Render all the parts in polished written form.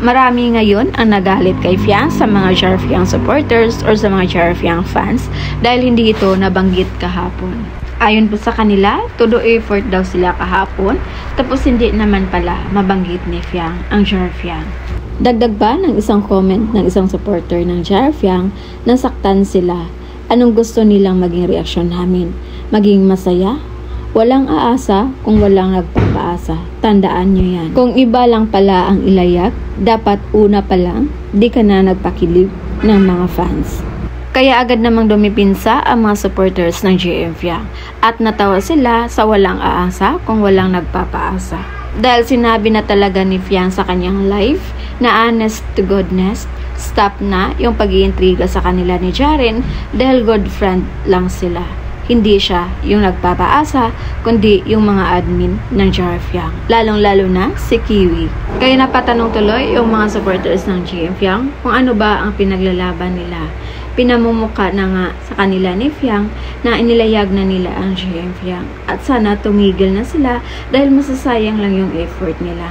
Marami ngayon ang nagalit kay Fiang sa mga Jar Fiang supporters or sa mga Jar Fiang fans dahil hindi ito nabanggit kahapon. Ayon po sa kanila, todo effort daw sila kahapon, tapos hindi naman pala mabanggit ni Fiang ang Jar Fiang. Dagdag pa ng isang comment ng isang supporter ng Jar Fiang, nasaktan sila. Anong gusto nilang maging reaksyon namin? Maging masaya? Walang aasa kung walang nagpapaasa. Tandaan nyo yan. Kung iba lang pala ang ilayag, dapat una pa lang, di ka na nagpakilig ng mga fans. Kaya agad namang dumipinsa ang mga supporters ng JM Fiang at natawa sila sa walang aasa kung walang nagpapaasa. Dahil sinabi na talaga ni Fiang sa kanyang live na honest to goodness, stop na yung pag-iintriga sa kanila ni Jaren dahil good friend lang sila. Hindi siya yung nagpapaasa, kundi yung mga admin ng Jar Fiang. Lalong-lalo na si Kiwi. Kaya napatanong tuloy yung mga supporters ng JM Fiang kung ano ba ang pinaglalaban nila. Pinamumuka na nga sa kanila ni Fiang na inilayag na nila ang JM Fiang. At sana tumigil na sila dahil masasayang lang yung effort nila.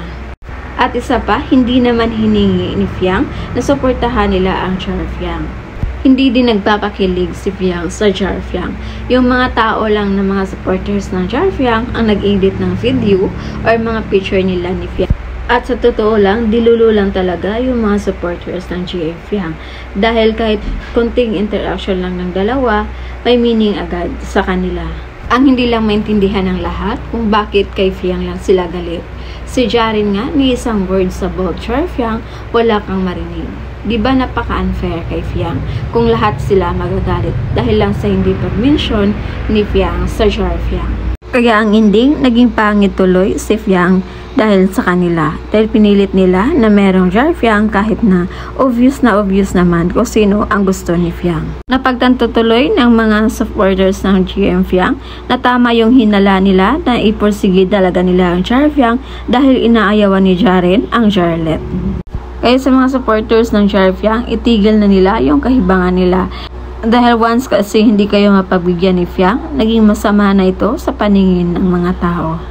At isa pa, hindi naman hiningi ni Fiang na suportahan nila ang Jar Fiang. Hindi din nagpapakilig si Fiang sa Jar Fiang. Yung mga tao lang na mga supporters ng Jar Fiang ang nag-edit ng video or mga picture nila ni Fiang. At sa totoo lang, dilulo lang talaga yung mga supporters ng JM Fiang. Dahil kahit konting interaction lang ng dalawa, may meaning agad sa kanila. Ang hindi lang maintindihan ng lahat kung bakit kay Fiang lang sila galit. Si Jaren nga, ni isang word sa about Jar Fiang, wala kang marinig. Diba napaka-unfair kay Fiang kung lahat sila magagalit dahil lang sa hindi pag-mention ni Fiang sa Jar Fiang. Kaya ang ending, naging pangit tuloy si Fiang dahil sa kanila. Dahil pinilit nila na merong Jar Fiang kahit na obvious naman kung sino ang gusto ni Fiang. Napagtanto tuloy ng mga supporters ng JM Fiang na tama yung hinala nila na iporsige talaga nila ang Jar Fiang dahil inaayawan ni Jaren ang Jarlet. Kaya sa mga supporters ng Jar Fiang, itigil na nila yung kahibangan nila. Dahil once kasi hindi kayo mapagbigyan ni Fiang, naging masama na ito sa paningin ng mga tao.